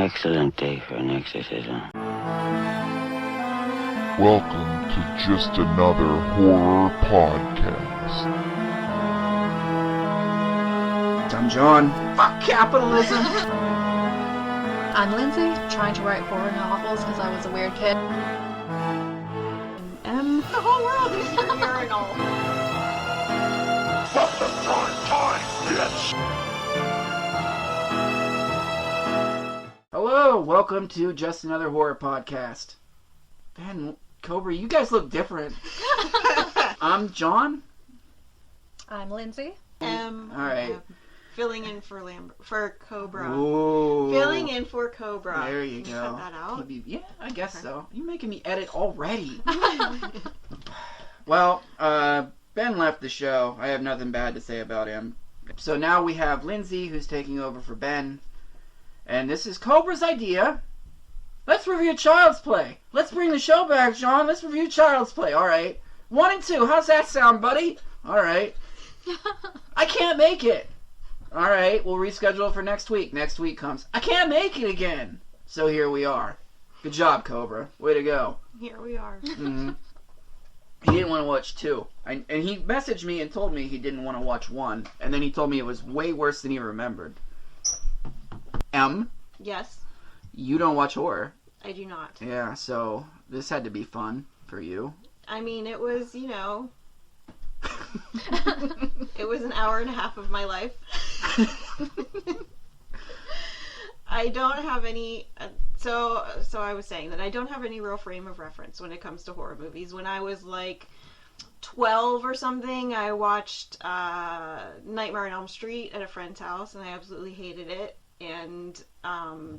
excellent day for an exorcism. Welcome to Just Another Horror Podcast. I'm John. Fuck capitalism! I'm Lindsay, trying to write horror novels because I was a weird kid. M. The whole world is your urinal. Fuck the prime time, bitch! Hello, welcome to Just Another Horror Podcast. Ben, Cobra, you guys look different. I'm John. I'm Lindsay. M. Alright. Filling in for Cobra. Ooh. Filling in for Cobra. There you Can go. cut that out? Yeah, I guess so. You're making me edit already. Well, Ben left the show. I have nothing bad to say about him. So now we have Lindsay, who's taking over for Ben. And this is Cobra's idea. Let's review Child's Play. Let's bring the show back, John. Let's review Child's Play. All right. 1 and 2. How's that sound, buddy? All right. I can't make it. All right. We'll reschedule for next week. Next week comes. I can't make it again. So here we are. Good job, Cobra. Way to go. Here we are. Mm-hmm. He didn't want to watch 2. And he messaged me and told me he didn't want to watch 1. And then he told me it was way worse than he remembered. M, Yes, you don't watch horror. I do not. Yeah, so this had to be fun for you. I mean, it was, it was an hour and a half of my life. I don't have any, so I was saying that I don't have any real frame of reference when it comes to horror movies. When I was like 12 or something, I watched Nightmare on Elm Street at a friend's house, and I absolutely hated it, and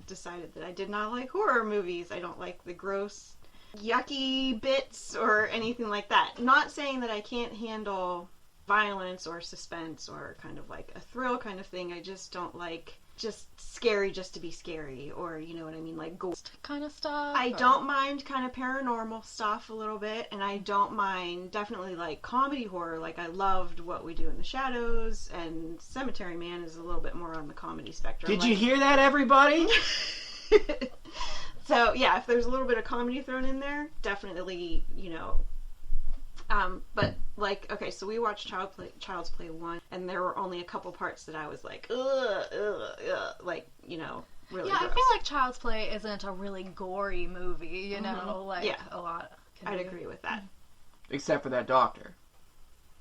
decided that I did not like horror movies. I don't like the gross, yucky bits or anything like that. Not saying that I can't handle violence or suspense or kind of like a thrill kind of thing. I just don't like just scary just to be scary, or you know what I mean, like ghost kind of stuff. I don't mind kind of paranormal stuff a little bit, and I don't mind definitely like comedy horror. Like I loved What We Do in the Shadows, and Cemetery Man is a little bit more on the comedy spectrum. Did you hear that, everybody? So yeah, if there's a little bit of comedy thrown in there, definitely, but like, okay, so we watched Child's Play 1, and there were only a couple parts that I was like, like, really Yeah, gross. I feel like Child's Play isn't a really gory movie, a lot. I'd agree with that. Except for that doctor,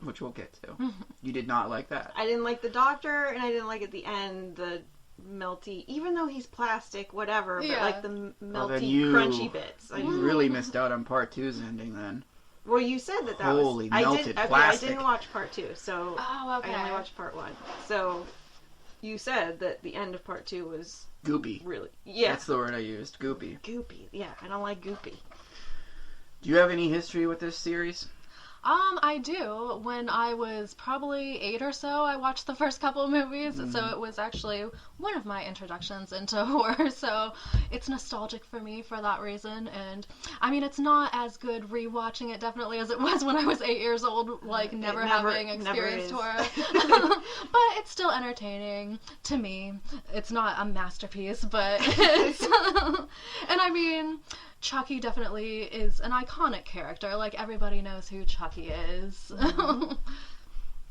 which we'll get to. You did not like that. I didn't like the doctor, and I didn't like at the end the melty, even though he's plastic, whatever, but like the melty, crunchy bits. You really missed out on part 2's ending then. Well, you said that Holy was... melted I plastic. didn't watch part 2, so... Oh, okay. I only watched part 1. So, you said that the end of part 2 was... Goopy. Really... Yeah. That's the word I used. Goopy. Goopy. Yeah, I don't like goopy. Do you have any history with this series? I do. When I was probably 8 or so, I watched the first couple of movies, so it was actually one of my introductions into horror, so it's nostalgic for me for that reason, and I mean, it's not as good rewatching it definitely as it was when I was 8 years old, like never having experienced horror, but it's still entertaining to me. It's not a masterpiece, but it's, and I mean, Chucky definitely is an iconic character. Like, everybody knows who Chucky is.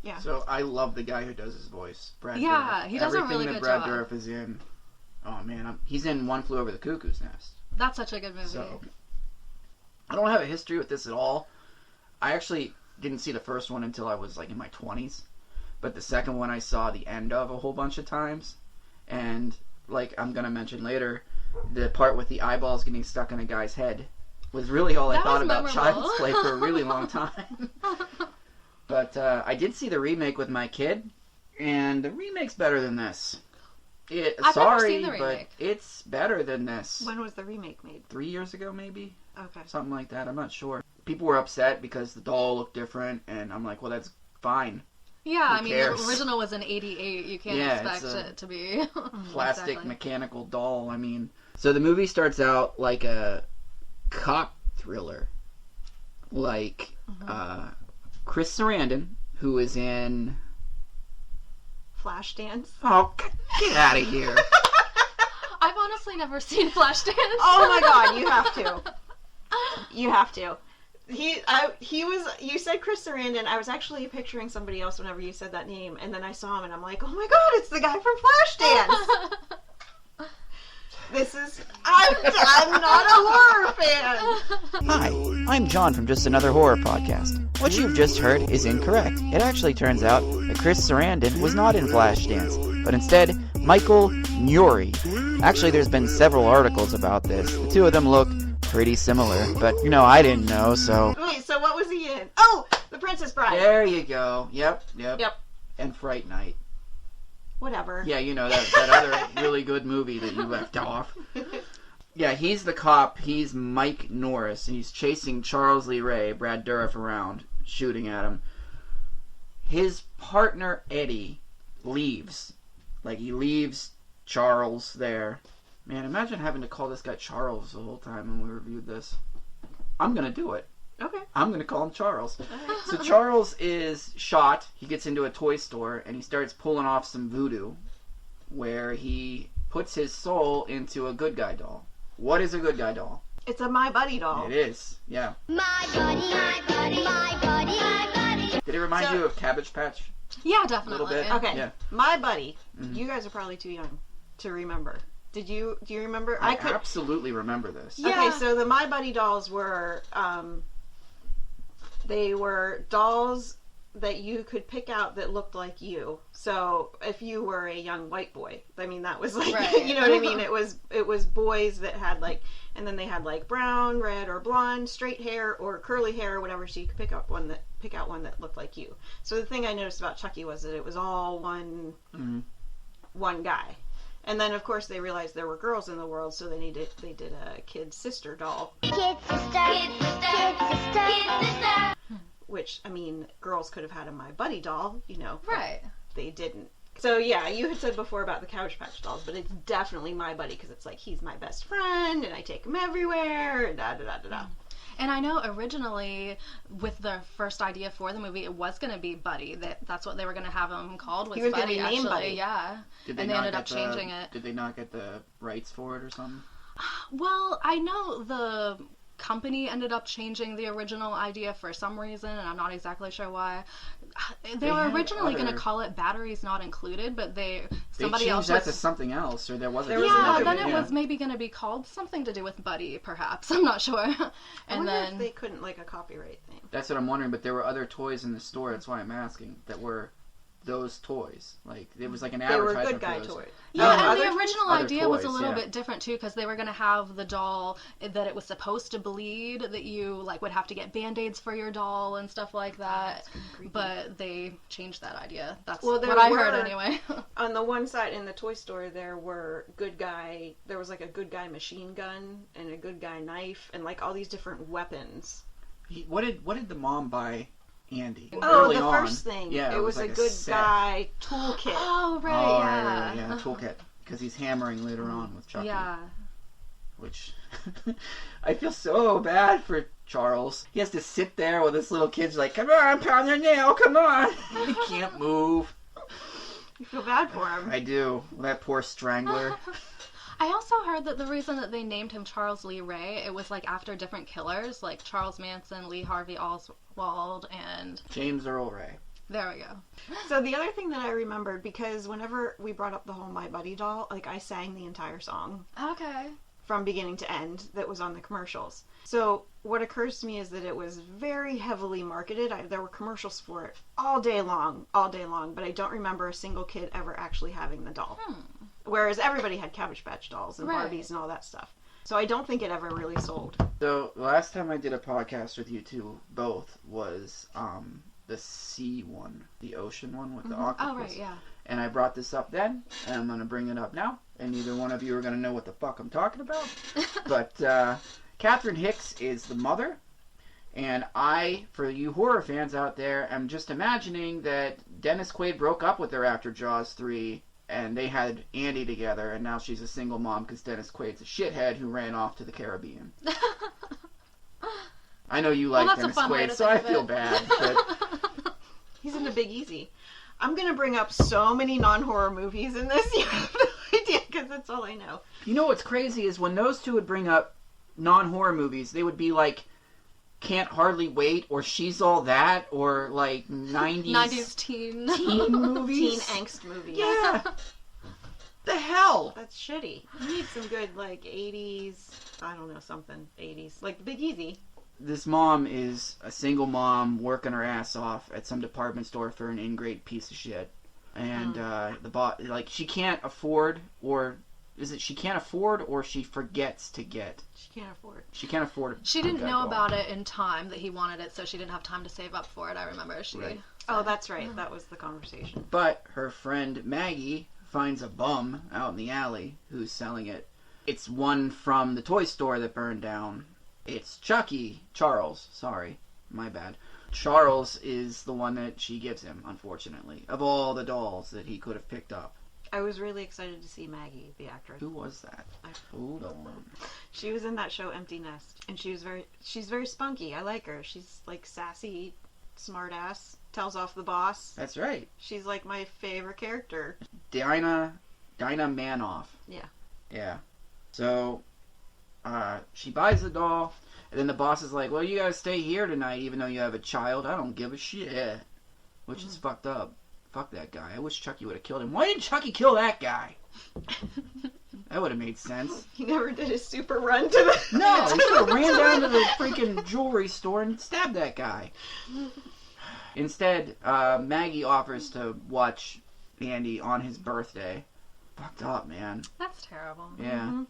Yeah. So, I love the guy who does his voice. Brad Yeah, Dourif. he does a really Everything good that job. Brad Dourif is in. Oh, man. He's in One Flew Over the Cuckoo's Nest. That's such a good movie. So, I don't have a history with this at all. I actually didn't see the first one until I was, like, in my 20s. But the second one I saw the end of a whole bunch of times. And, like, I'm going to mention later, the part with the eyeballs getting stuck in a guy's head was really all I thought about Child's Play for a really long time. But I did see the remake with my kid, and the remake's better than this. I've never seen the remake. But it's better than this. When was the remake made? 3 years ago, maybe? Okay. Something like that. I'm not sure. People were upset because the doll looked different, and I'm like, well, that's fine. Yeah, Who I mean, cares? the original was in 88. You can't expect it to be plastic exactly. mechanical doll. I mean, so the movie starts out like a cop thriller. Like, Chris Sarandon, who is in... Flashdance. Oh, get out of here. I've honestly never seen Flashdance. Oh my god, you have to. You have to. You said Chris Sarandon. I was actually picturing somebody else whenever you said that name, and then I saw him and I'm like, oh my god, it's the guy from Flashdance. I'm not a horror fan. Hi, I'm John from Just Another Horror Podcast. What you've just heard is incorrect. It actually turns out that Chris Sarandon was not in Flashdance, but instead Michael Nuri. Actually, there's been several articles about this. The two of them look pretty similar, but I didn't know, so... Wait, so what was he in? Oh, The Princess Bride. There you go. Yep. Yep. And Fright Night. Whatever. Yeah, that other really good movie that you left off. Yeah, he's the cop. He's Mike Norris, and he's chasing Charles Lee Ray, Brad Dourif, around, shooting at him. His partner, Eddie, leaves. Like, he leaves Charles there. Man, imagine having to call this guy Charles the whole time when we reviewed this. I'm going to do it. Okay. I'm going to call him Charles. Right. So Charles is shot. He gets into a toy store, and he starts pulling off some voodoo, where he puts his soul into a good guy doll. What is a good guy doll? It's a My Buddy doll. It is, yeah. My buddy, my buddy, my buddy, my buddy. Did it remind you of Cabbage Patch? Yeah, A definitely. little bit? Okay. Yeah. My Buddy. Mhm. You guys are probably too young to remember. Do you remember? I absolutely remember this. Yeah. Okay, so the My Buddy dolls were they were dolls that you could pick out that looked like you. So if you were a young white boy, I mean that was like Right. you know what I mean? It was boys that had like, and then they had like brown, red, or blonde, straight hair or curly hair or whatever. So you could pick out one that looked like you. So the thing I noticed about Chucky was that it was all one guy. And then, of course, they realized there were girls in the world, so they did a kid sister doll. Kid sister, kid sister, kid sister, kid sister. Which, I mean, girls could have had a My Buddy doll, but Right. they didn't. So, yeah, you had said before about the Cabbage Patch dolls, but it's definitely My Buddy, because it's like, he's my best friend, and I take him everywhere, and da-da-da-da-da. And I know originally, with the first idea for the movie, it was going to be Buddy. That's what they were going to have him called. Was He was gonna Buddy, be named actually. Buddy. Yeah. Did And they not ended up get changing it. Did they not get the rights for it or something? Well, I know the company ended up changing the original idea for some reason, and I'm not exactly sure why. They were had originally going to other- call it Batteries Not Included, but They somebody changed else that was... to something else, or there wasn't. There was Yeah, another then one, it was maybe going to be called something to do with Buddy, perhaps. I'm not sure. I And wonder then if they couldn't, like, a copyright thing. That's what I'm wondering. But there were other toys in the store. That's why I'm asking. That were those toys. Like it was like an They were advertisement good guy for those. toys. yeah, No, and other- the original other idea was a toys, little yeah. bit different too, because they were going to have the doll that it was supposed to bleed, that you like would have to get band-aids for your doll and stuff like that. But they changed that idea. That's Well, there what I heard were- anyway. On the one side in the toy store, there was like a good guy machine gun and a good guy knife and like all these different weapons. What did the mom buy Andy? Oh, Early the on. first thing. Yeah, it was like a good set. guy toolkit. Oh, right, Oh, yeah. right, yeah, toolkit. Because he's hammering later on with Chucky. Yeah. Which I feel so bad for Charles. He has to sit there while this little kid's like, "Come on, pound your nail, come on." He can't move. You feel bad for him. I do. That poor strangler. I also heard that the reason that they named him Charles Lee Ray, it was like after different killers, like Charles Manson, Lee Harvey Oswald, and James Earl Ray. there we go. So the other thing that I remembered, because whenever we brought up the whole My Buddy doll, like I sang the entire song Okay. from beginning to end that was on the commercials. So what occurs to me is that it was very heavily marketed. There were commercials for it all day long, but I don't remember a single kid ever actually having the doll. Whereas everybody had Cabbage Patch dolls and Right. Barbies and all that stuff. So I don't think it ever really sold. So the last time I did a podcast with you two both was the sea one, the ocean one with the octopus. Oh, right, yeah. And I brought this up then, and I'm going to bring it up now. And neither one of you are going to know what the fuck I'm talking about. But Catherine Hicks is the mother. And I, for you horror fans out there, am just imagining that Dennis Quaid broke up with her after Jaws 3. And they had Andy together, and now she's a single mom because Dennis Quaid's a shithead who ran off to the Caribbean. I know you like that's a Dennis fun way Quaid, to so I think of feel it. bad. But He's in the Big Easy. I'm going to bring up so many non-horror movies in this. You have no idea. because that's all I know. You know what's crazy is when those two would bring up non-horror movies, they would be like Can't Hardly Wait or She's All That or like 90s teen movies. Teen angst movies. Yeah. The hell? That's shitty. You need some good, like, 80s, I don't know, something, 80s. Like, Big Easy. This mom is a single mom working her ass off at some department store for an ingrate piece of shit. And the boss, like, she can't afford, or is it she can't afford or she forgets to get? She can't afford. She can't afford it. She didn't know about it in time that he wanted it, so she didn't have time to save up for it. I remember she. Right. Oh, that's right. That was the conversation. But her friend Maggie finds a bum out in the alley who's selling it. It's one from the toy store that burned down. It's Charles, sorry, my bad. Charles is the one that she gives him, unfortunately, of all the dolls that he could have picked up. I was really excited to see Maggie, the actress. Who was that? Hold on. She was in that show Empty Nest, and she's very spunky. I like her. She's like sassy, smart ass, tells off the boss. That's right. She's like my favorite character. Dinah Manoff. Yeah. Yeah. So, she buys the doll, and then the boss is like, well, you gotta stay here tonight even though you have a child. I don't give a shit. Which is fucked up. Fuck that guy. I wish Chucky would have killed him. Why didn't Chucky kill that guy? That would have made sense. He never did his super run to the... No, he should have ran down to the freaking jewelry store and stabbed that guy. Instead, Maggie offers to watch Andy on his birthday. Fucked up, man. That's terrible. Yeah. Mm-hmm.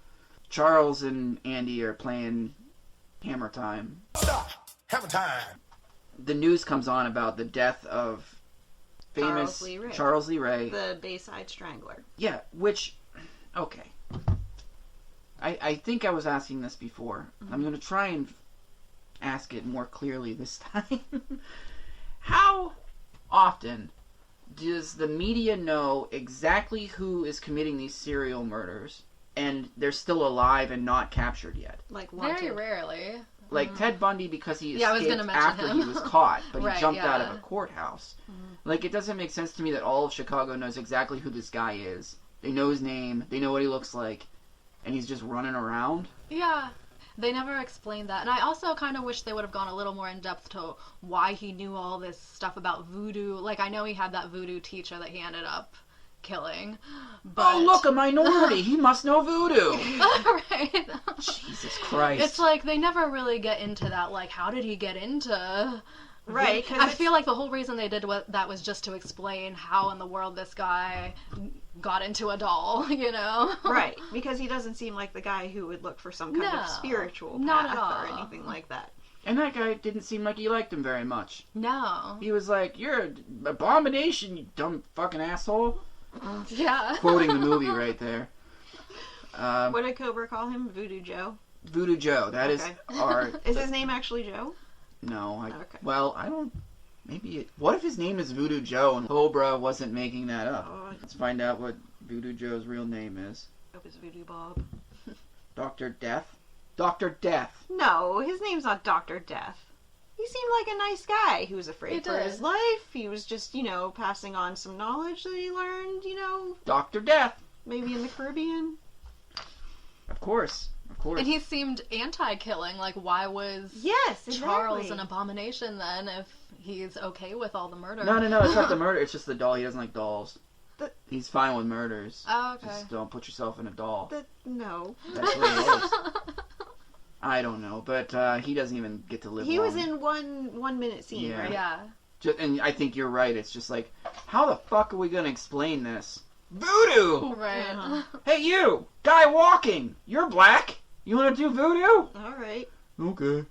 Charles and Andy are playing Hammer Time. Stop! Hammer time! The news comes on about the death of famous Charles Lee Ray. The Bayside Strangler. Yeah, which... Okay. I think I was asking this before. I'm going to try and ask it more clearly this time. How often does the media know exactly who is committing these serial murders and they're still alive and not captured yet? Like Wanted. Very rarely. Like Ted Bundy, because he Yeah, I was escaped gonna mention after him. he was caught, but Right, he jumped out yeah. of a courthouse. Like, it doesn't make sense to me that all of Chicago knows exactly who this guy is. They know his name, they know what he looks like, and he's just running around. Yeah. They never explained that. And I also kind of wish they would have gone a little more in depth to why he knew all this stuff about voodoo. Like, I know he had that voodoo teacher that he ended up killing. But... Oh, look, a minority! He must know voodoo! Right. Jesus Christ. It's like, they never really get into that, like, how did he get into... Right. I feel like the whole reason they did that was just to explain how in the world this guy got into a doll, you know? Right, because he doesn't seem like the guy who would look for some kind of spiritual not path at all. or anything like that. And that guy didn't seem like he liked him very much. No. He was like, you're an abomination, you dumb fucking asshole. Yeah. Quoting the movie right there. What did Cobra call him? Voodoo Joe? Voodoo Joe, that is Okay. our... Is his name actually Joe? No, Okay. Well, I don't... Maybe what if his name is Voodoo Joe and Cobra wasn't making that up? Oh, Let's find out what Voodoo Joe's real name is. I hope it's Voodoo Bob. Dr. Death? Dr. Death. No, his name's not Dr. Death. He seemed like a nice guy who was afraid He for did. his life. He was just, passing on some knowledge that he learned, Dr. Death. maybe in the Caribbean. Of course. And he seemed anti-killing. Like, why was Yes, exactly. Charles an abomination then if he's okay with all the murder? No, it's not the murder. It's just the doll. He doesn't like dolls. But- He's fine with murders. Oh, okay. Just don't put yourself in a doll. No. That's what it is. I don't know, but he doesn't even get to live He long. was in one minute scene, Yeah. right? Yeah. And I think you're right. It's just like, how the fuck are we going to explain this? Voodoo! Right. Uh-huh. Hey, you! Guy walking! You're black! You want to do voodoo? All right. Okay.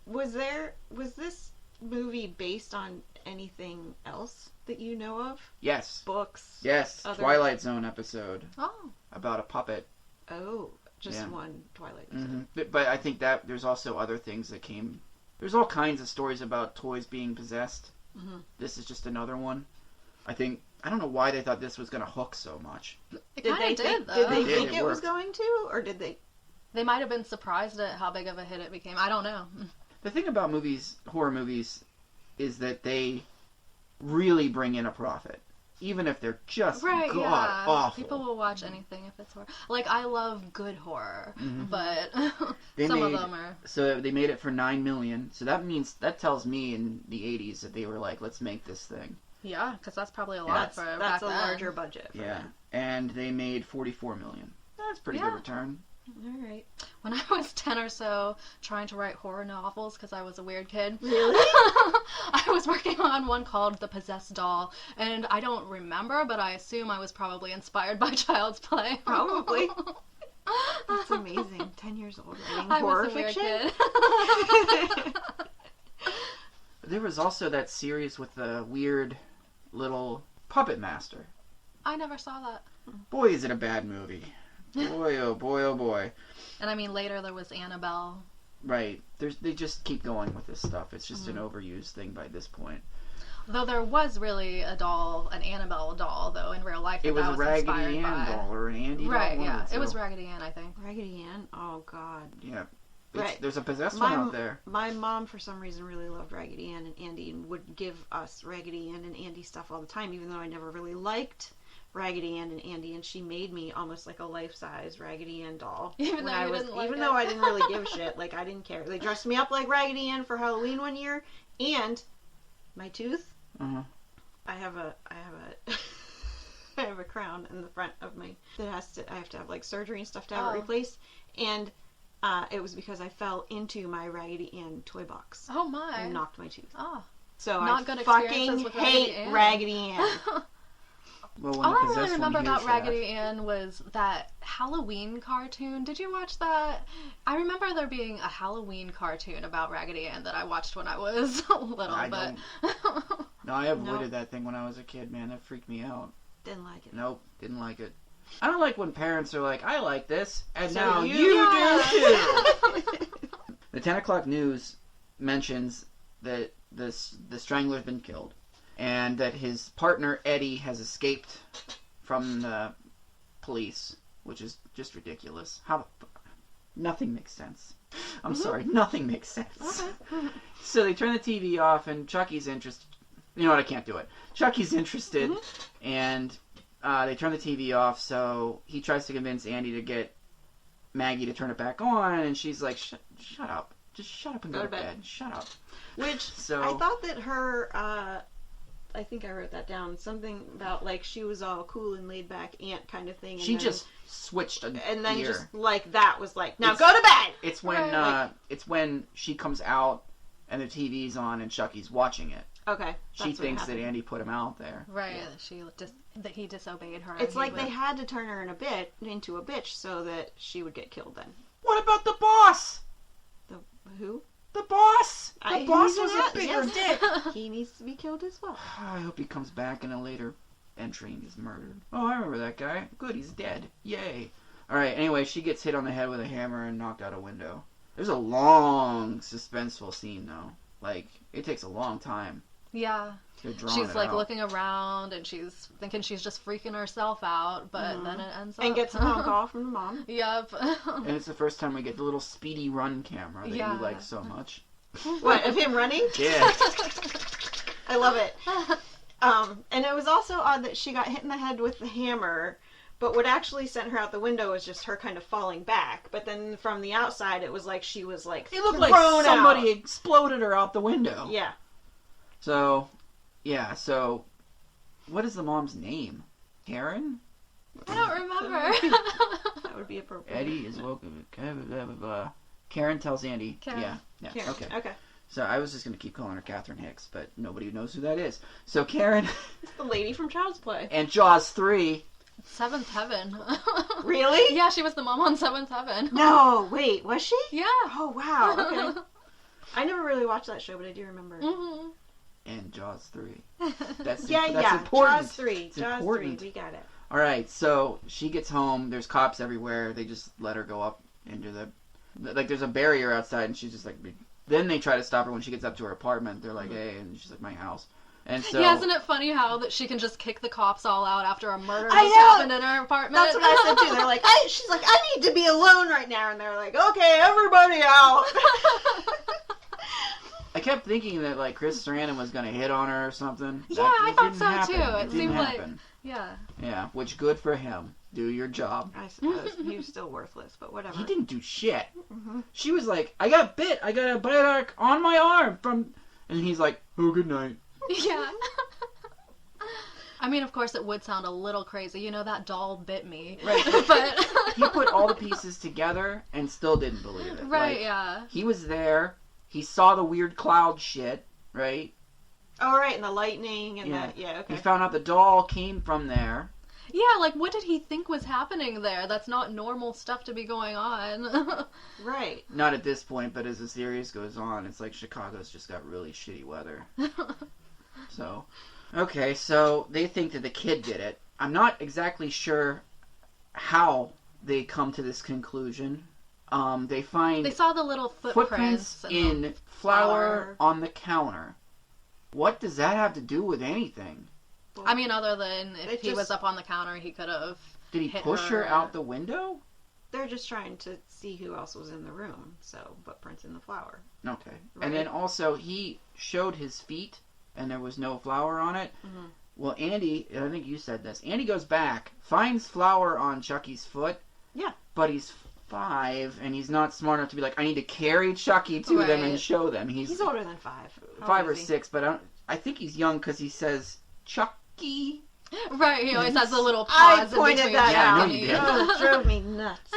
Was this movie based on anything else that you know of? Yes. Books? Yes. Other- Twilight Zone episode Oh. about a puppet. Oh, just Yeah. one Twilight episode. Mm-hmm. But I think that there's also other things that came... There's all kinds of stories about toys being possessed. Mhm. This is just another one. I don't know why they thought this was going to hook so much. It Did kind they of did, think, though. did they It did, think it it was worked. going to, or did they? They might have been surprised at how big of a hit it became. I don't know. The thing about movies, horror movies, is that they really bring in a profit. even if they're just Right, god yeah. awful. People will watch anything if it's horror. Like, I love good horror, Mhm. but They some made- of them are... So they made it for $9 million. So that tells me in the 80s that they were like, let's make this thing. Yeah, because that's probably a lot That's for a back then. larger budget. For Yeah, and they made $44 million. That's a pretty Yeah. good return. All right. When I was 10 or so, trying to write horror novels because I was a weird kid. Really? I was working on one called The Possessed Doll, and I don't remember, but I assume I was probably inspired by Child's Play. Probably. That's amazing. 10 years old writing I horror was a weird fiction. kid. There was also that series with the weird little puppet master. I never saw that. Boy, is it a bad movie. Boy, oh boy, oh boy. And I mean, later there was Annabelle. Right. They just keep going with this stuff. It's just an overused thing by this point. Though there was really a doll, an Annabelle doll, though, in real life. It was that a inspired Raggedy Ann by. doll or an Andy doll. Right, one of yeah. the It was two. Raggedy Ann, I think. Raggedy Ann? Oh, God. Yeah. Right. There's a possessed one out there. My mom, for some reason, really loved Raggedy Ann and Andy and would give us Raggedy Ann and Andy stuff all the time, even though I never really liked Raggedy Ann and Andy, and she made me almost like a life-size Raggedy Ann doll. Even though you didn't like even it. though I didn't really give a shit, like I didn't care. They dressed me up like Raggedy Ann for Halloween one year, and my tooth. Uh-huh. I have a I have a crown in the front of my I have to have like surgery and stuff to have it Oh. replaced, and it was because I fell into my Raggedy Ann toy box Oh, my. and knocked my tooth. Oh. So Not I good fucking experiences with hate Raggedy Raggedy Ann. Ann. Well, when All the I really possessed remember one about hears that- Raggedy Ann was that Halloween cartoon. Did you watch that? I remember there being a Halloween cartoon about Raggedy Ann that I watched when I was little, I but No, I avoided that thing when I was a kid, man. That freaked me out. Didn't like it. Nope, didn't like it. I don't like when parents are like, I like this, and So now you you do. do too. The 10 o'clock news mentions that the strangler's been killed, and that his partner Eddie has escaped from the police, which is just ridiculous. Nothing makes sense. I'm sorry, nothing makes sense. So they turn the TV off, and Chucky's interested. You know what? I can't do it. Chucky's interested, and they turn the TV off. So he tries to convince Andy to get Maggie to turn it back on, and she's like, "Shut up! Just shut up and go to bed. Shut up." Which So I thought that her, I think I wrote that down. Something about like she was all cool and laid back aunt kind of thing. And she then, just switched a and then gear. just like that was like, now It's- go to bed. It's when Right. it's when she comes out and the TV's on and Chucky's watching it. Okay, She that's what thinks that happened. Andy put him out there. right, that he disobeyed her. It's and like he they would- had to turn her into a bitch so that she would get killed. Then What about the boss? the who? The boss. The boss he's was an a ass, bigger yes. dick. He needs to be killed as well. I hope he comes back in a later entry and gets murdered. Oh, I remember that guy. Good, he's dead. Yay. Alright, anyway, she gets hit on the head with a hammer and knocked out a window. There's a long, suspenseful scene, though. Like, it takes a long time. Yeah. They're drawing She's it like out. looking around and she's thinking she's just freaking herself out, but then it ends up. And gets a phone call from the mom. Yep. And it's the first time we get the little speedy run camera that Yeah. you like so much. What, of him running? Yeah. I love it. And it was also odd that she got hit in the head with the hammer, but what actually sent her out the window was just her kind of falling back. But then from the outside, it was like she was like It looked like thrown somebody out. exploded her out the window. Yeah. So, what is the mom's name? Karen? I don't remember. That would be appropriate. Eddie is welcome. Blah, blah, blah, blah. Karen tells Andy. Karen. Yeah. Karen. Okay. Okay. So I was just going to keep calling her Catherine Hicks, but nobody knows who that is. So Karen The lady from Child's Play. and Jaws 3. Seventh Heaven. Really? Yeah, she was the mom on Seventh Heaven. No, wait, was she? Yeah. Oh, wow. Okay. I never really watched that show, but I do remember. Hmm. And Jaws 3. That's Yeah, that's yeah. important. Jaws 3. It's Jaws important. 3. We got it. All right, so she gets home. There's cops everywhere. They just let her go up into there's a barrier outside, and she's just like. Then they try to stop her when she gets up to her apartment. They're like, "Hey," and she's like, "My house." And so Yeah, isn't it funny how that she can just kick the cops all out after a murder I just know. happened in her apartment? That's what I said too. They're like, she's like, I need to be alone right now, and they're like, okay, everybody out. I kept thinking that like Chris Sarandon was gonna hit on her or something. Yeah, I thought didn't so happen. too. It didn't seemed like happen. yeah. Yeah, which good for him. Do your job. I suppose he was still worthless, but whatever. He didn't do shit. Mhm. She was like, I got bit. I got a bite mark on my arm from, and he's like, oh, good night. Yeah. I mean, of course, it would sound a little crazy. You know, that doll bit me. Right. But He put all the pieces together and still didn't believe it. right, Like, yeah. He was there. He saw the weird cloud shit, right? Oh, right, and the lightning and Yeah. the... Yeah, okay. He found out the doll came from there. Yeah, like, what did he think was happening there? That's not normal stuff to be going on. Right. Not at this point, but as the series goes on, it's like Chicago's just got really shitty weather. So, okay, so they think that the kid did it. I'm not exactly sure how they come to this conclusion. They find They saw the little footprints and in flour on the counter. What does that have to do with anything? I mean, other than if It he was just- up on the counter, he could have. Did he hit push her her. out the window? They're just trying to see who else was in the room, so footprints in the flour. Okay. Right. And then also, he showed his feet, and there was no flour on it. Mhm. Well, Andy, I think you said this. Andy goes back, finds flour on Chucky's foot. Yeah. But he's 5, and he's not smart enough to be like, I need to carry Chucky to them and Right. show them. He's older than 5. How 5 old or is he? 6, but I think he's young because he says Chucky. Right, he always has a little I pause in pointed between. that Yeah, I know out. you did. Oh, it drove me nuts.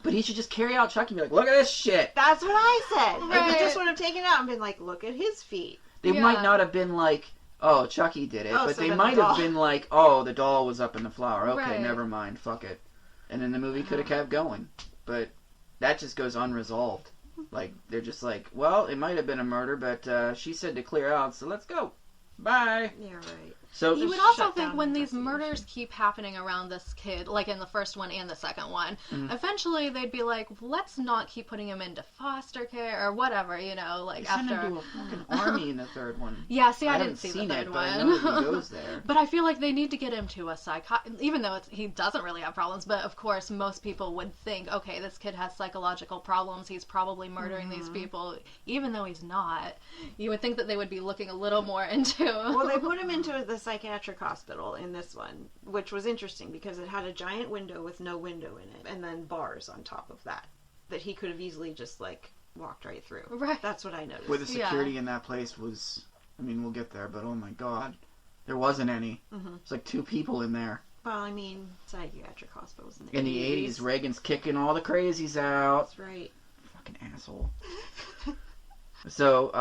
But he should just carry out Chucky and be like, look at this shit. That's what I said. Like, Right. he just would have taken it out and been like, look at his feet. They Yeah. might not have been like, oh, Chucky did it, Oh, but so they then the might doll. have been like, oh, the doll was up in the flour. Okay, Right. never mind, fuck it. And then the movie could have kept going. But that just goes unresolved. Like, they're just like, well, it might have been a murder, but she said to clear out, so let's go. Bye. Yeah, right. So You would Just also shut think down when the these investigation. murders keep happening around this kid, like in the first one and the second one, Mhm. eventually they'd be like, let's not keep putting him into foster care or whatever, you know, like they send after. him to a fucking army in the third one. Yeah, see, I haven't didn't see the seen third it, but I one. know that he goes there. But I feel like they need to get him to a even though he doesn't really have problems, but of course most people would think, okay, this kid has psychological problems, he's probably murdering these people, even though he's not. You would think that they would be looking a little more into... Well, they put him into the psychiatric hospital in this one, which was interesting because it had a giant window with no window in it, and then bars on top of that he could have easily just like walked right through. Right. That's what I noticed. Where the security in that place was, I mean, we'll get there, but oh my god. There wasn't any. Mhm. It's like 2 people in there. Well, I mean, psychiatric hospitals in the In the 80s, Reagan's kicking all the crazies out. That's right. Fucking asshole. So,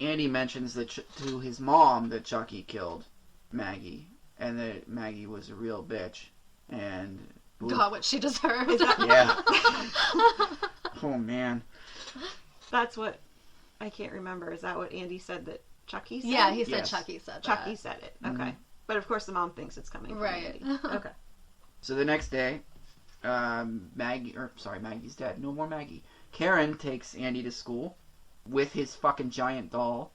Andy mentions that to his mom that Chucky killed Maggie, and that Maggie was a real bitch. And... Got what she deserved. Yeah. Oh, man. That's what I can't remember. Is that what Andy said that Chucky said? Yeah, he said Yes. Chucky said that. Chucky said it. Okay. Mhm. But of course the mom thinks it's coming from Right. Andy. Okay. So the next day, Maggie's dead. No more Maggie. Karen takes Andy to school with his fucking giant doll.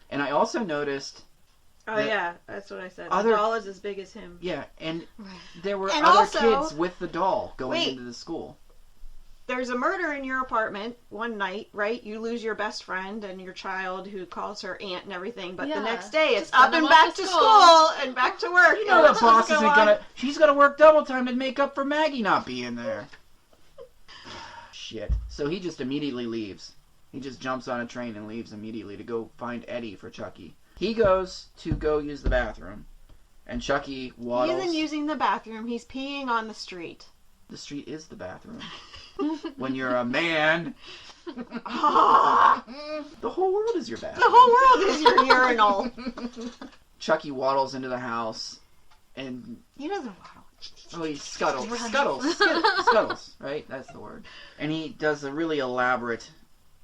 And I also noticed, Oh The yeah, that's what I said. other- The doll is as big as him. yeah, and Right. there were And other also- kids with the doll going Wait. into the school. There's a murder in your apartment one night, right? You lose your best friend and your child who calls her aunt and everything, but Yeah. the next day it's Just up send and them back off to to school and back to work. You know that boss Just isn't go on. gonna... She's gonna work double time to make up for Maggie not being there. Shit. So he just immediately leaves. He just jumps on a train and leaves immediately to go find Eddie for Chucky. He goes to go use the bathroom. And Chucky He waddles... isn't using the bathroom, he's peeing on the street. The street is the bathroom. When you're a man, Ah, the whole world is your the bathroom. whole world is your urinal. Chucky waddles into the house, and He doesn't waddle. oh, he scuttles, Runs. scuttles, right? That's the word. And he does a really elaborate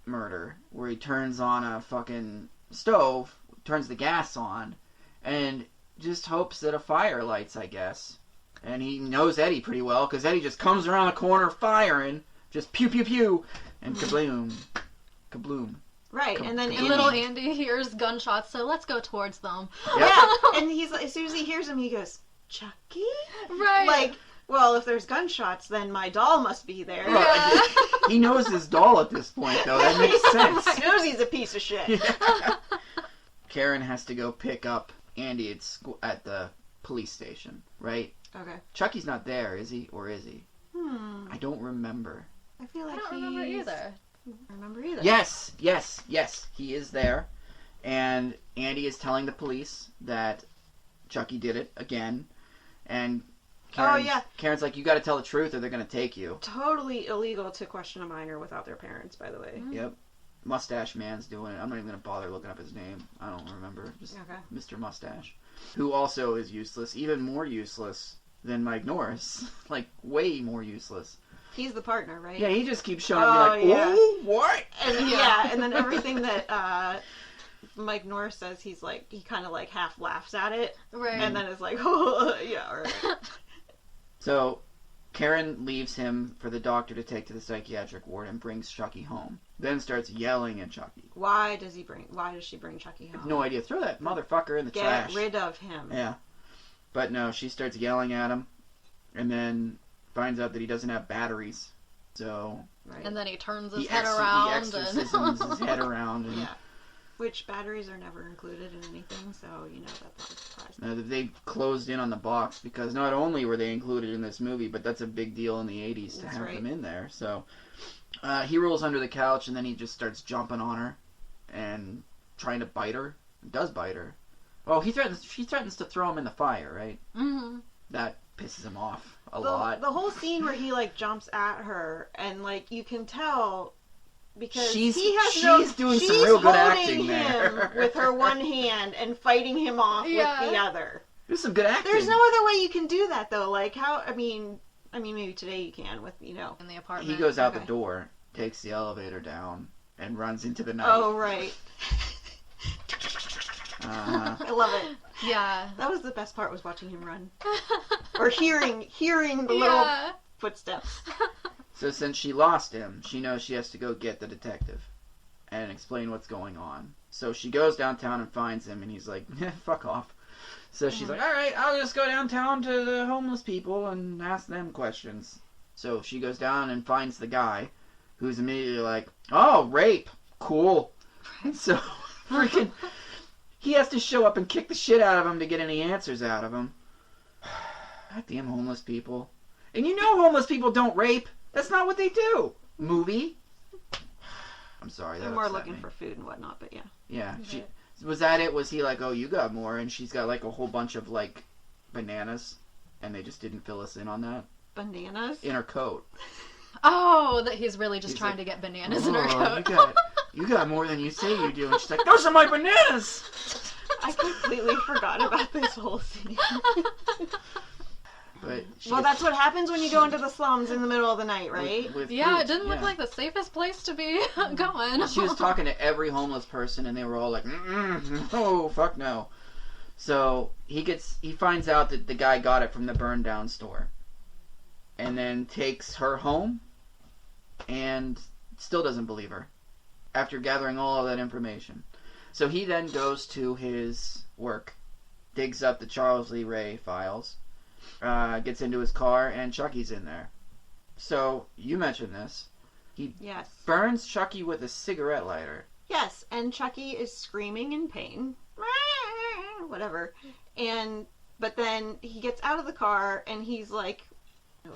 murder where he turns on a fucking stove, turns the gas on, and just hopes that a fire lights, I guess. And he knows Eddie pretty well, because Eddie just comes around the corner firing, just pew pew pew, and kabloom, kabloom. Right, and then And Andy, Little Andy hears gunshots, so let's go towards them. yeah, and he's like, as soon as he hears him, he goes, Chucky? Right. Like, well, if there's gunshots, then my doll must be there. Right. He knows his doll at this point, though. That makes sense. He knows he's a piece of shit. Yeah. Karen has to go pick up Andy at the police station, right? Okay. Chucky's not there, is he? Or is he? I don't remember. I feel like I don't remember either. Yes. He is there. And Andy is telling the police that Chucky did it again. And Karen's like, you got to tell the truth or they're going to take you. Totally illegal to question a minor without their parents, by the way. Yep. Mustache Man's doing it. I'm not even going to bother looking up his name. I don't remember. Just Mr. Mustache. Who also is useless. Even more useless than Mike Norris. Like, way more useless. He's the partner, right? Yeah, he just keeps showing up and be like, oh, what? And and then everything that Mike Norris says, he kind of like half laughs at it. Right. And then is like, oh, yeah, all right. So, Karen leaves him for the doctor to take to the psychiatric ward and brings Chucky home. Then starts yelling at Chucky. Why does she bring Chucky home? No idea. Throw that motherfucker in the trash. Get rid of him. Yeah. But no, she starts yelling at him. And then finds out that he doesn't have batteries. So... Right. And then he turns his head around. He exorcisms his head around. And, yeah. Which batteries are never included in anything, so, that's not a surprise. They closed in on the box because not only were they included in this movie, but that's a big deal in the 80s to have them in there. So he rolls under the couch and then he just starts jumping on her and trying to bite her. He does bite her. Oh, she threatens to throw him in the fire, right? Mm-hmm. That pisses him off a lot. The whole scene where he, jumps at her and, you can tell... Because she's doing some real good acting there. She's holding him with her one hand and fighting him off with the other. There's some good acting. There's no other way you can do that though. Maybe today you can with in the apartment. He goes out the door, takes the elevator down, and runs into the night. Oh right. I love it. Yeah. That was the best part, was watching him run or hearing the little footsteps. So since she lost him, she knows she has to go get the detective and explain what's going on. So she goes downtown and finds him, and he's like, fuck off. So she's like, all right, I'll just go downtown to the homeless people and ask them questions. So she goes down and finds the guy, who's immediately like, oh, rape. Cool. So freaking... he has to show up and kick the shit out of him to get any answers out of him. Goddamn homeless people. And homeless people don't rape. That's not what they do. Movie. I'm sorry. They're more looking for food and whatnot, but yeah. Yeah. Was that it? Was he like, oh, you got more, and she's got a whole bunch of bananas, and they just didn't fill us in on that? Bananas? In her coat. Oh, that he's really just trying to get bananas in her coat. You got more than you say you do. And she's like, those are my bananas! I completely forgot about this whole scene. But that's what happens when you go into the slums in the middle of the night, right? With yeah, food. it didn't look like the safest place to be going. She was talking to every homeless person, and they were all like, no, fuck no. So he finds out that the guy got it from the burned down store, and then takes her home, and still doesn't believe her after gathering all of that information. So he then goes to his work, digs up the Charles Lee Ray files, gets into his car, and Chucky's in there. So, you mentioned this. He burns Chucky with a cigarette lighter. Yes, and Chucky is screaming in pain. Whatever. But then he gets out of the car, and he's like,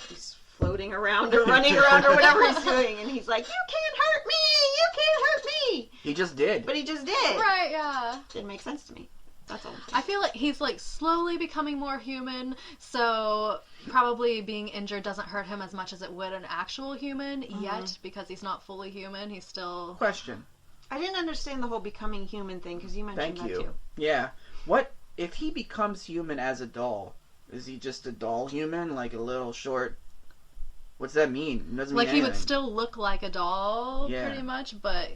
he's floating around or running around or whatever he's doing, and he's like, you can't hurt me! You can't hurt me! He just did. But he just did. Right, yeah. Didn't make sense to me. That's all. I feel like he's slowly becoming more human, so probably being injured doesn't hurt him as much as it would an actual human yet, because he's not fully human. He's still... Question. I didn't understand the whole becoming human thing, because you mentioned that too. Yeah. What if he becomes human as a doll? Is he just a doll human, like a little short... What's that mean? It doesn't mean he would anything. still look like a doll, pretty much, but...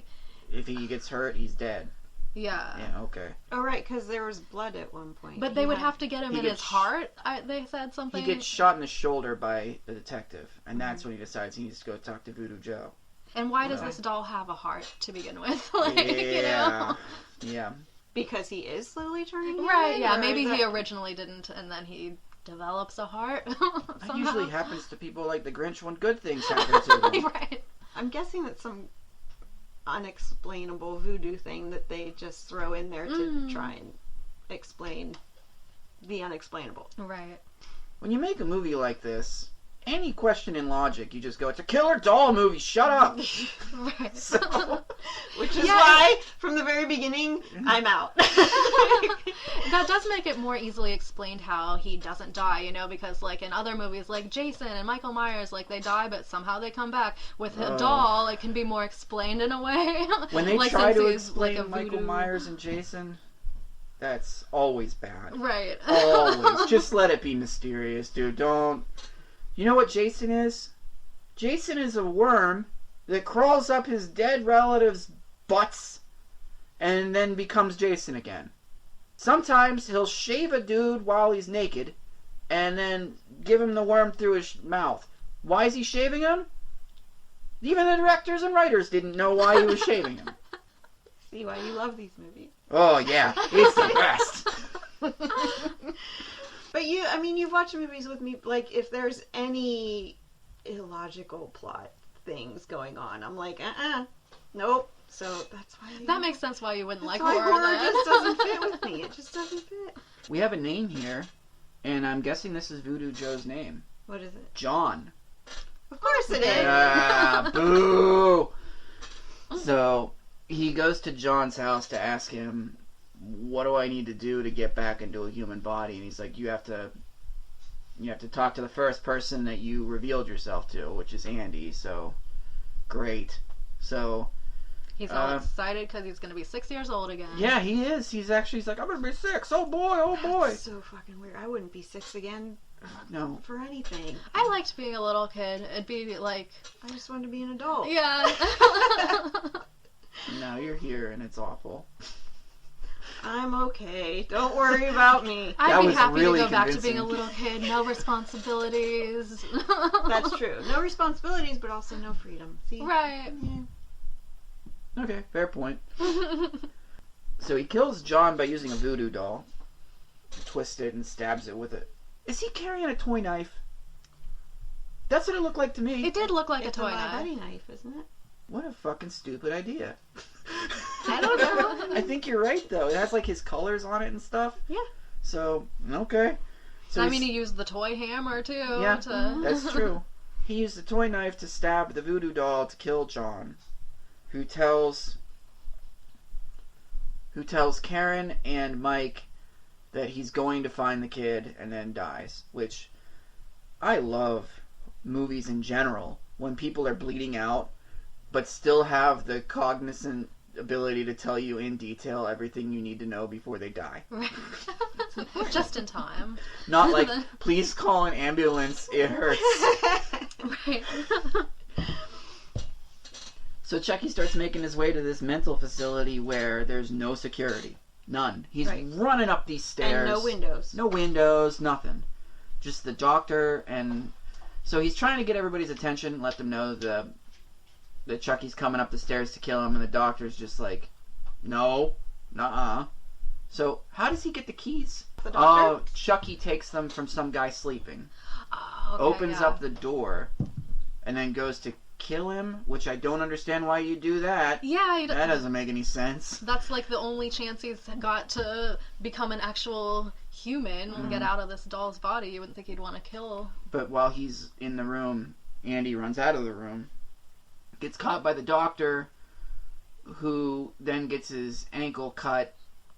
If he gets hurt, he's dead. Yeah. Yeah, okay. Oh, right, because there was blood at one point. But they would have to get him in his heart, they said something. He gets shot in the shoulder by the detective, and that's when he decides he needs to go talk to Voodoo Joe. And why does this doll have a heart to begin with? Yeah. Because he is slowly turning human? Right, yeah. Maybe he originally didn't, and then he develops a heart. That usually happens to people like the Grinch when good things happen to them. Right. I'm guessing that's some unexplainable voodoo thing that they just throw in there to try and explain the unexplainable. Right. When you make a movie like this, any question in logic, you just go, it's a killer doll movie, shut up! Right. So, Which is why, from the very beginning, I'm out. That does make it more easily explained how he doesn't die, you know, because like in other movies like Jason and Michael Myers, like they die but somehow they come back. With a doll, it can be more explained in a way. when they like, try to he's, explain like, a Michael voodoo- Myers and Jason, that's always bad. Right. Always. Just let it be mysterious, dude. Don't... You know what Jason is? Jason is a worm that crawls up his dead relatives' butts and then becomes Jason again. Sometimes he'll shave a dude while he's naked and then give him the worm through his mouth. Why is he shaving him? Even the directors and writers didn't know why he was shaving him. See why you love these movies. Oh, yeah. It's the best. But you've watched movies with me, like, if there's any illogical plot things going on, I'm like, nope. So that's why... That makes sense why you wouldn't like why horror horror then. just doesn't fit with me. It just doesn't fit. We have a name here, and I'm guessing this is Voodoo Joe's name. What is it? John. Of course it is. Ah, boo! So, he goes to John's house to ask him, what do I need to do to get back into a human body? And he's like, you have to talk to the first person that you revealed yourself to, which is Andy. So, great. So, He's all excited because he's going to be 6 years old again. yeah, he is. He's like, I'm going to be 6. Oh boy, oh boy. That's so fucking weird. I wouldn't be 6 again No. for anything. I liked being a little kid. It'd be like... I just wanted to be an adult. Yeah. Now you're here and it's awful. I'm okay. Don't worry about me. That I'd be was happy really to go back to being a convincing. little kid. No responsibilities. That's true. No responsibilities, but also no freedom. See? Right. Yeah. Okay, fair point. So he kills John by using a voodoo doll. Twists it and stabs it with it. Is he carrying a toy knife? That's what it looked like to me. It did look like It's a toy My knife. Buddy knife, isn't it? What a fucking stupid idea. I don't know. I think you're right, though. It has, like, his colors on it and stuff. Yeah. So, okay. So I mean, he used the toy hammer, too. Yeah, that's true. He used the toy knife to stab the voodoo doll to kill John, who tells Karen and Mike that he's going to find the kid and then dies, which I love movies in general when people are bleeding out but still have the cognizant ability to tell you in detail everything you need to know before they die. Right. Just in time. Not like, please call an ambulance, it hurts. Right. So Chucky starts making his way to this mental facility where there's no security. None. He's running up these stairs. And no windows. No windows, nothing. Just the doctor, and so he's trying to get everybody's attention, let them know that Chucky's coming up the stairs to kill him, and the doctor's just like, no, nuh-uh. So how does he get the keys? The doctor? Oh, Chucky takes them from some guy sleeping. Oh, okay, Opens yeah. up the door, and then goes to kill him, which I don't understand why you do that. Yeah, That doesn't make any sense. That's like the only chance he's got to become an actual human and get out of this doll's body. You wouldn't think he'd want to kill. But while he's in the room, Andy runs out of the room, gets caught by the doctor, who then gets his ankle cut,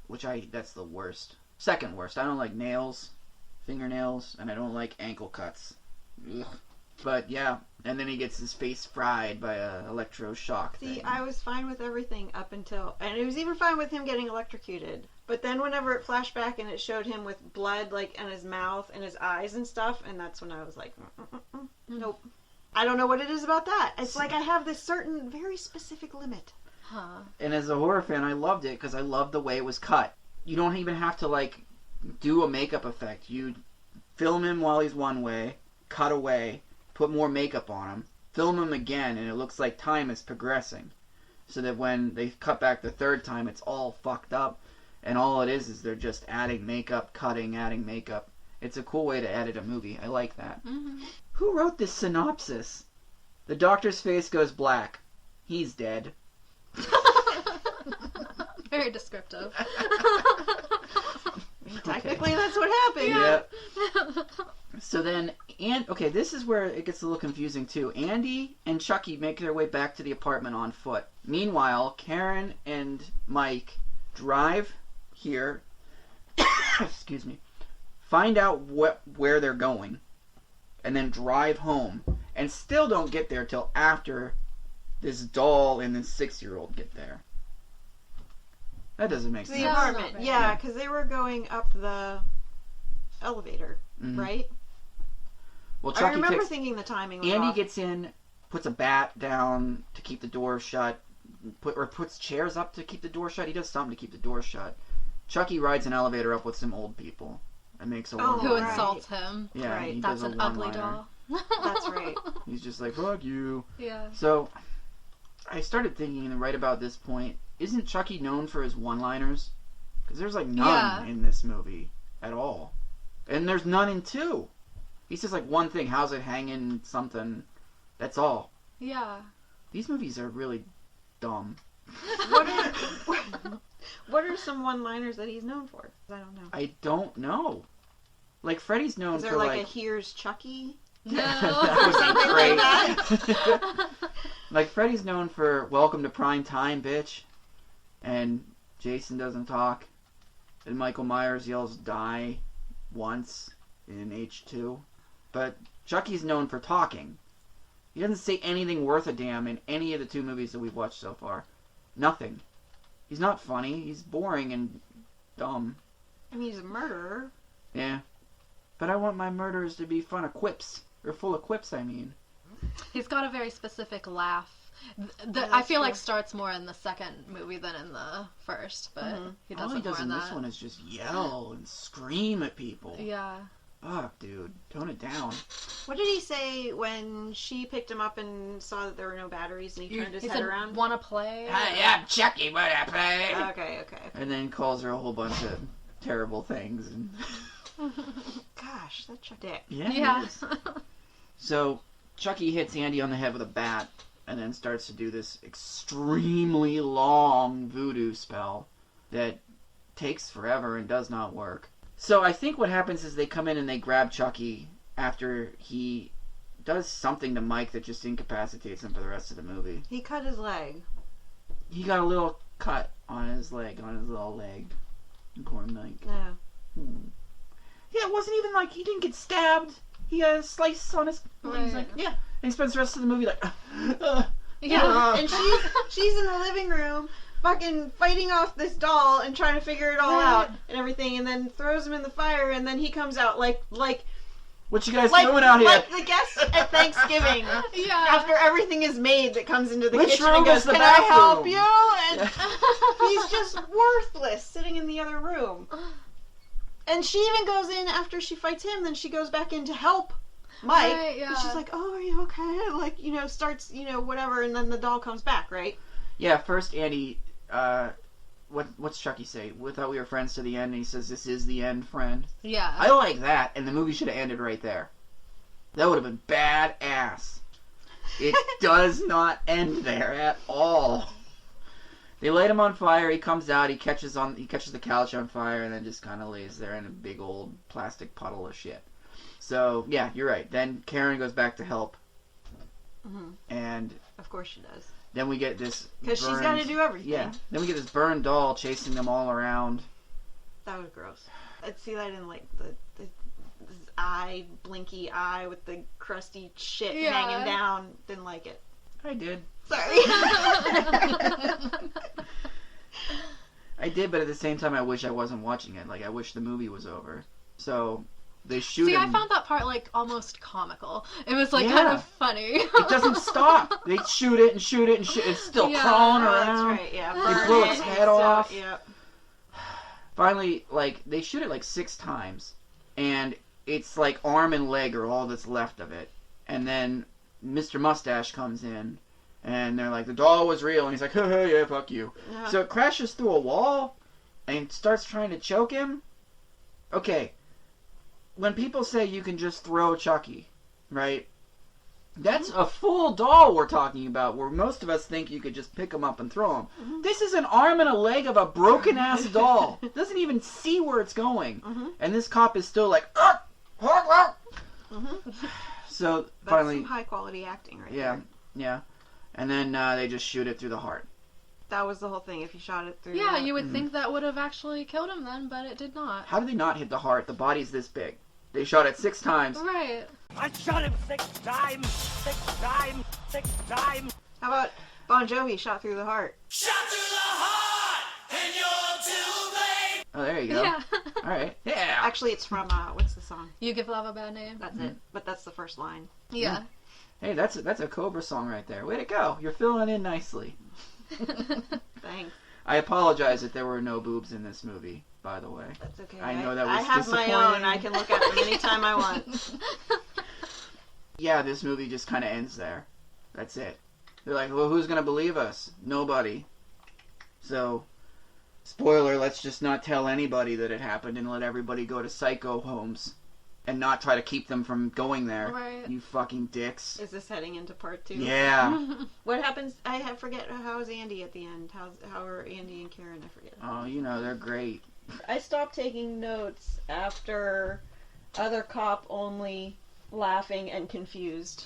which that's the worst. Second worst. I don't like nails, fingernails, and I don't like ankle cuts. Ugh. But yeah, and then he gets his face fried by a electroshock See, thing. I was fine with everything up until... And it was even fine with him getting electrocuted. But then whenever it flashed back and it showed him with blood, like, in his mouth and his eyes and stuff, and that's when I was like, nope. I don't know what it is about that. It's like I have this certain, very specific limit. Huh. And as a horror fan, I loved it because I loved the way it was cut. You don't even have to, like, do a makeup effect. You film him while he's one way, cut away, put more makeup on him, film him again, and it looks like time is progressing. So that when they cut back the third time, it's all fucked up. And all it is they're just adding makeup, cutting, adding makeup. It's a cool way to edit a movie. I like that. Mm-hmm. Who wrote this synopsis? The doctor's face goes black. He's dead. Very descriptive. Technically, that's what happened. Yeah. So then, okay, this is where it gets a little confusing too. Andy and Chucky make their way back to the apartment on foot. Meanwhile, Karen and Mike drive here. Excuse me. Find out where they're going, and then drive home, and still don't get there till after this doll and this 6-year-old get there. That doesn't make sense. The apartment, yeah, because they were going up the elevator, right? Well, I remember thinking the timing was Andy off. gets in, puts a bat down to keep the door shut, puts chairs up to keep the door shut. He does something to keep the door shut. Chucky rides an elevator up with some old people and makes a one-liner. Who insults him. Yeah, Right. he That's does a an ugly one-liner. doll. That's right. He's just like, fuck you. Yeah. So, I started thinking right about this point, isn't Chucky known for his one-liners? Because there's like none in this movie at all. And there's none in 2. He says like one thing, how's it hanging, something. That's all. Yeah. These movies are really dumb. What are some one-liners that he's known for? I don't know. I don't know. Like, Freddy's known Is there for like a "Here's Chucky"? No. that was great. Like, Freddy's known for "Welcome to Prime Time, bitch," and Jason doesn't talk, and Michael Myers yells "die" once in H2. But Chucky's known for talking. He doesn't say anything worth a damn in any of the 2 movies that we've watched so far. Nothing. He's not funny. He's boring and dumb. I mean, he's a murderer. Yeah. But I want my murders to be full of quips. I mean. He's got a very specific laugh. That's I feel true. like starts more in the second movie than in the first, but he does All he it more does in in that. this one is just yell and scream at people. Yeah. Fuck, dude. Tone it down. What did he say when she picked him up and saw that there were no batteries and he turned his He head said, around? "Wanna play?" Hi, I'm Chucky, what I play? Okay. And then calls her a whole bunch of terrible things. And Gosh, that's a dick. yeah. Yeah. He is. So, Chucky hits Andy on the head with a bat and then starts to do this extremely long voodoo spell that takes forever and does not work. So I think what happens is they come in and they grab Chucky after he does something to Mike that just incapacitates him for the rest of the movie. He cut his leg. He got a little cut on his leg, on his little leg. Poor Mike. Yeah. Yeah, it wasn't even like he didn't get stabbed. He got a slice on his... He's like, yeah. And he spends the rest of the movie like... Yeah. And she's in the living room fucking fighting off this doll and trying to figure it all out and everything, and then throws him in the fire, and then he comes out like what you guys doing out here? like the guests at Thanksgiving. Yeah. After everything is made, that comes into the Which kitchen room and goes, is the "Can I help bathroom?" you?" And he's just worthless sitting in the other room. And she even goes in after she fights him. Then she goes back in to help Mike. Right, yeah. And she's like, "Oh, are you okay?" Like, starts, whatever. And then the doll comes back, right? Yeah, first Andy, what's Chucky say? We thought we were friends to the end, and he says, "This is the end, friend." Yeah. I like that, and the movie should have ended right there. That would have been badass. It does not end there at all. They light him on fire. He comes out. He catches the couch on fire, and then just kind of lays there in a big old plastic puddle of shit. So yeah, you're right. Then Karen goes back to help, and Of course she does. then we get this Because she's burned- got to do everything. Yeah. Then we get this burned doll chasing them all around. That was gross. I'd see that in like the this eye, blinky eye with the crusty shit Yeah. hanging down. Didn't like it. I did. Sorry. I did, but at the same time, I wish I wasn't watching it. Like, I wish the movie was over. So, they shoot See, him. I found that part like almost comical. It was like Yeah. kind of funny. It doesn't stop. They shoot it and shoot it and shoot it. It's still Yeah. crawling Oh, around. that's right. Yeah. They burn blow it, its and head so- off. Yep. Finally, like, they shoot it like 6 times. And it's like arm and leg are all that's left of it. And then Mr. Mustache comes in. And they're like, the doll was real. And he's like, haha, yeah, fuck you. Uh-huh. So it crashes through a wall and starts trying to choke him. Okay. When people say you can just throw Chucky, right? That's a full doll we're talking about, where most of us think you could just pick them up and throw them. Mm-hmm. This is an arm and a leg of a broken-ass doll. Doesn't even see where it's going. Mm-hmm. And this cop is still like, ah! Ah! Ah! Mm-hmm. So That's finally, some high quality acting right yeah, there. yeah. And then they just shoot it through the heart. That was the whole thing. If you shot it through. Yeah, you would think that would have actually killed him then, but it did not. How did they not hit the heart? The body's this big. They shot it 6 times. Right. I shot him 6 times, 6 times, 6 times. How about Bon Jovi shot through the heart? Shot through the heart, and you're too late. Oh, there you go. Yeah. All right. Yeah. Actually, it's from what's the song? You Give Love a Bad Name. That's it. But that's the first line. Yeah. Hey, that's a Cobra song right there. Way to go. You're filling in nicely. Thanks. I apologize that there were no boobs in this movie, by the way. That's okay. I know that was I have my disappointing. own. I can look at them anytime I want. Yeah, this movie just kind of ends there. That's it. They're like, well, who's going to believe us? Nobody. So, spoiler, let's just not tell anybody that it happened and let everybody go to psycho homes and not try to keep them from going there. Right. You fucking dicks. Is this heading into part 2? Yeah. What happens? I forget. How is Andy at the end? How are Andy and Karen? I forget. Oh, you know, they're great. I stopped taking notes after other cop only laughing and confused.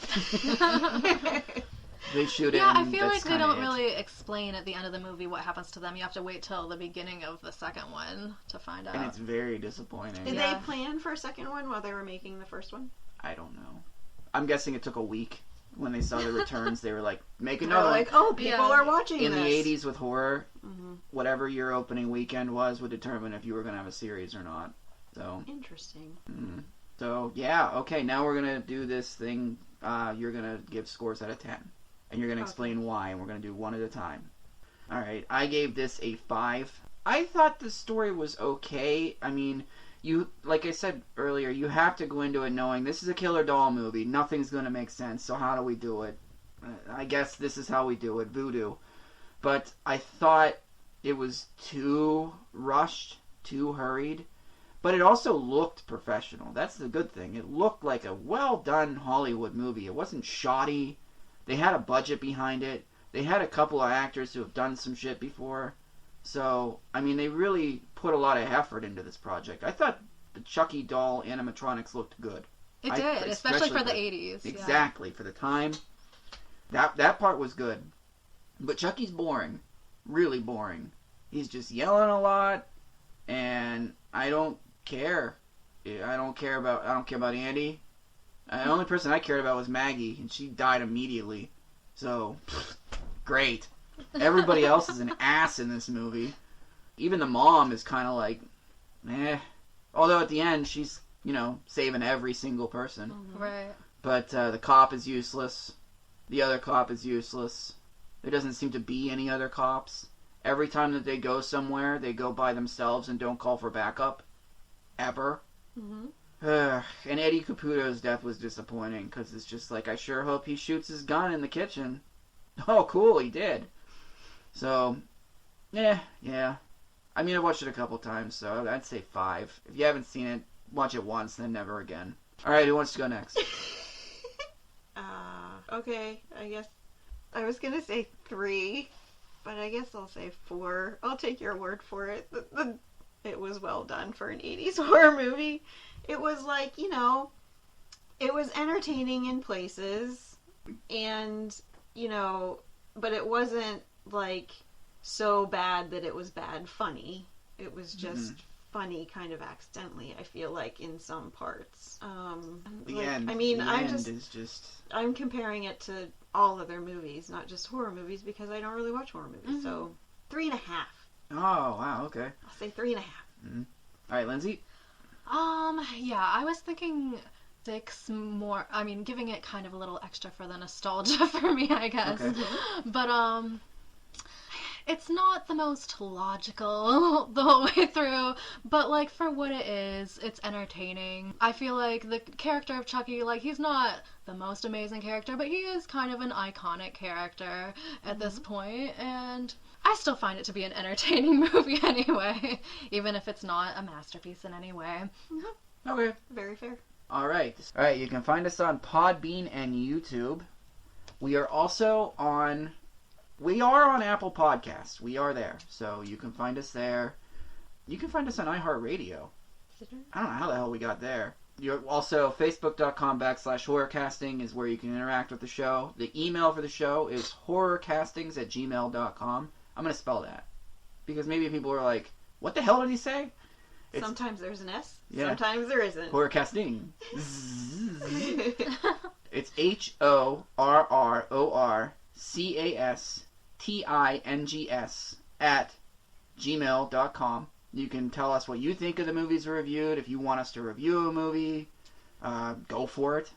They shoot it. Yeah, I and feel that's like they kinda don't it. really explain at the end of the movie what happens to them. You have to wait till the beginning of the second one to find out. And it's very disappointing. Did Yeah. they plan for a second one while they were making the first one? I don't know. I'm guessing it took a week. When they saw the returns, they were like, make They're another one. like, oh, people Yeah. are watching In this. the 80s with horror, hmm whatever your opening weekend was would determine if you were going to have a series or not. So, Interesting. so yeah, okay, now we're going to do this thing. You're going to give scores out of 10. And you're going to explain why, and we're going to do one at a time. Alright, I gave this a 5. I thought the story was okay. I mean, you, like I said earlier, you have to go into it knowing this is a killer doll movie. Nothing's going to make sense, so how do we do it? I guess this is how we do it, voodoo. But I thought it was too rushed, too hurried. But it also looked professional. That's the good thing. It looked like a well-done Hollywood movie. It wasn't shoddy. They had a budget behind it. They had a couple of actors who have done some shit before. So, I mean, they really put a lot of effort into this project. I thought the Chucky doll animatronics looked good. It did, especially for the good. 80s. yeah. Exactly, for the time. That part was good. But Chucky's boring. Really boring. He's just yelling a lot, and I don't care. I don't care about Andy. The only person I cared about was Maggie, and she died immediately. So, great. Everybody else is an ass in this movie. Even the mom is kind of like, eh. Although at the end, she's, saving every single person. Right. But the cop is useless. The other cop is useless. There doesn't seem to be any other cops. Every time that they go somewhere, they go by themselves and don't call for backup. Ever. Mm-hmm. And Eddie Caputo's death was disappointing because it's just like, I sure hope he shoots his gun in the kitchen. Oh, cool, he did. So, yeah. I mean, I watched it a couple times, so I'd say 5. If you haven't seen it, watch it once, then never again. Alright, who wants to go next? Okay, I guess I was gonna say 3, but I guess I'll say 4. I'll take your word for it. It was well done for an 80s horror movie. It was like, it was entertaining in places, and, but it wasn't like so bad that it was bad funny. It was just funny kind of accidentally, I feel like, in some parts. The end. Is just... I'm comparing it to all other movies, not just horror movies, because I don't really watch horror movies. So 3.5. Oh, wow, okay. I'll say 3.5. Alright, Lindsay? Yeah, I was thinking 6 more. I mean, giving it kind of a little extra for the nostalgia for me, I guess. Okay. But, it's not the most logical the whole way through, but, like, for what it is, it's entertaining. I feel like the character of Chucky, like, he's not the most amazing character, but he is kind of an iconic character at this point, and I still find it to be an entertaining movie anyway, even if it's not a masterpiece in any way. Okay. Very fair. All right. You can find us on Podbean and YouTube. We are also on Apple Podcasts. We are there, so you can find us there. You can find us on iHeartRadio. I don't know how the hell we got there. You're also facebook.com/horrorcasting is where you can interact with the show. The email for the show is horrorcastings@gmail.com. I'm going to spell that because maybe people are like, what the hell did he say? Sometimes there's an S. Yeah. Sometimes there isn't. Horrorcasting. It's HORRORCASTINGS @gmail.com. You can tell us what you think of the movies we reviewed. If you want us to review a movie, go for it.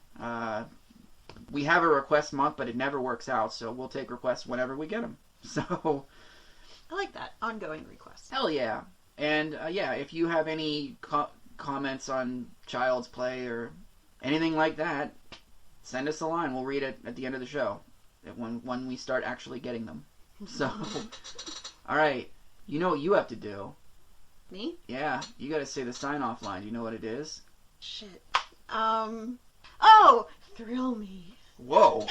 We have a request month, but it never works out, so we'll take requests whenever we get them. So, I like that. Ongoing requests. hell yeah. And if you have any comments on Child's Play or anything like that, send us a line. We'll read it at the end of the show when we start actually getting them. So, all right. You know what you have to do. Me? Yeah, you gotta say the sign-off line. Do you know what it is? Shit. Thrill me. Whoa.